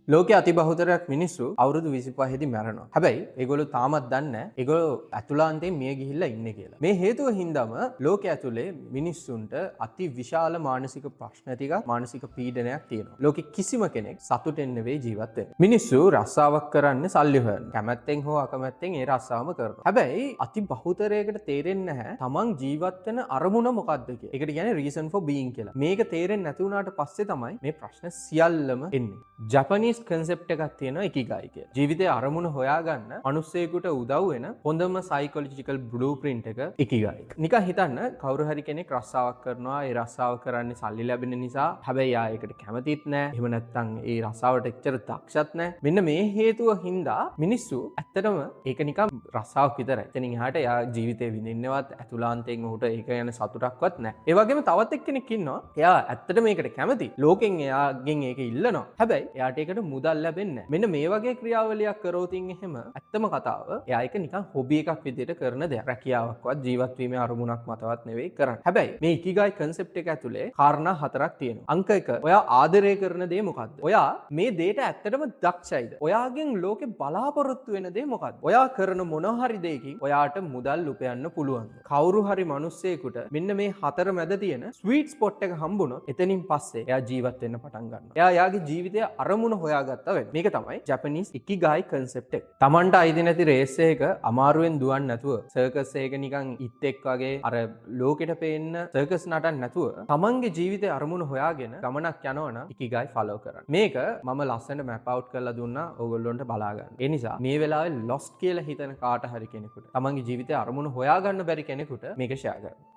ලෝකයේ අති බහුතරයක් මිනිස්සු අවුරුදු 25 දී මැරෙනවා. හැබැයි ඒගොල්ලෝ තාමත් දන්නේ නැහැ ඒගොල්ලෝ ඇතුළාන්තයෙන් මිය ගිහිල්ලා ඉන්නේ කියලා. මේ හේතුව හින්දාම ලෝකයේ ඇතුලේ මිනිස්සුන්ට අති විශාල මානසික ප්‍රශ්න ටිකක් මානසික පීඩනයක් තියෙනවා. ලෝකෙ කිසිම කෙනෙක් සතුටෙන් නෙවෙයි ජීවත් වෙන්නේ. මිනිස්සු රස්සාවක් කරන්නේ සල්ලි හොයන්න. කැමැත්තෙන් හෝ අකමැත්තෙන් ඒ රස්සාවම කරනවා. හැබැයි අති බහුතරයකට තේරෙන්නේ නැහැ තමන් ජීවත් වෙන අරමුණ මොකක්ද කියලා. ඒකට කියන්නේ reason for being කියලා. මේක තේරෙන්නේ නැති වුණාට පස්සේ තමයි මේ ප්‍රශ්න සියල්ලම එන්නේ. ජපනීස් කන්සෙප්ට් එකක් තියෙනවා ඉකිගයි කියලා. ජීවිතේ අරමුණ හොයාගන්න මිනිස්සෙකුට උදව් වෙන හොඳම සයිකොලොජිකල් බ්ලූප්‍රින්ට් එක ඉකිගයි. නිකන් හිතන්න කවුරු හරි කෙනෙක් රස්සාවක් කරනවා. ඒ රස්සාව කරන්නේ සල්ලි ලැබෙන නිසා. හැබැයි ආ ඒකට කැමතිත් නැහැ. එහෙම නැත්නම් ඒ රස්සාවට එච්චර දක්ෂත් නැහැ. මෙන්න මේ හේතුව හින්දා මිනිස්සු ඇත්තටම ඒක නිකන් රස්සාවක් විතරයි. එතනින් එහාට එයා ජීවිතේ විඳින්නවත් ඇතුළාන්තයෙන් උහුට ඒක ගැන සතුටක්වත් නැහැ. ඒ වගේම තවත් එක්කෙනෙක් ඉන්නවා. එයා ඇත්තටම මේකට කැමති. ලෝකෙන් එයාගෙන් ඒක ඉල්ලනවා. හැබැයි එයාට ඒකට මුදල් ලැබෙන්නේ නැහැ. මෙන්න මේ වගේ ක්‍රියාවලියක් කරෝතින් එහෙම ඇත්තම කතාව එයා ඒක නිකන් හොබි එකක් විදිහට කරන දෙයක්. රැකියාවක්වත් ජීවත් වීමේ අරමුණක් මතවත් නෙවෙයි කරන්නේ. හැබැයි මේ ඉකිගයි කන්සෙප්ට් එක ඇතුලේ කාරණා හතරක් තියෙනවා. අංක 1 ඔයා ආදරය කරන දේ මොකද්ද? ඔයා මේ දේට ඇත්තටම දක්ෂයිද? ඔයාගෙන් ලෝකෙ බලාපොරොත්තු වෙන දේ මොකද්ද? ඔයා කරන මොන හරි දෙයකින් ඔයාට මුදල් උපයන්න පුළුවන්ද? කවුරු හරි මිනිස්සෙකුට මෙන්න මේ හතර මැද තියෙන ස්වීට් ස්පොට් එක හම්බුනොත් එතනින් පස්සේ එයා ජීවත් වෙන්න පටන් ගන්නවා. එයා යාගේ ජීවිතයේ අරමුණ හොයාගත්තා වෙනවා. මේක තමයි ජපනීස් ඉකිගයි කන්සෙප්ට් එක. Tamanට අයිති නැති රේස් එකක අමාරුවෙන් දුවන්න නැතුව සර්කස් එක නිකන් ඉත්තෙක් වගේ අර ලෝකෙට පේන්න සර්කස් නටන්න නැතුව තමන්ගේ ජීවිතේ අරමුණ හොයාගෙන ගමනක් යනවනම් ඉකිගයි ෆලෝ කරන්න. මේක මම ලස්සනට මැප් අවුට් කරලා දුන්නා ඕගොල්ලොන්ට බලා ගන්න. ඒ නිසා මේ වෙලාවේ ලොස්ට් කියලා හිතන කාට හරි කෙනෙකුට තමන්ගේ ජීවිතේ අරමුණ හොයාගන්න බැරි කෙනෙකුට මේක ෂෙයා කරන්න.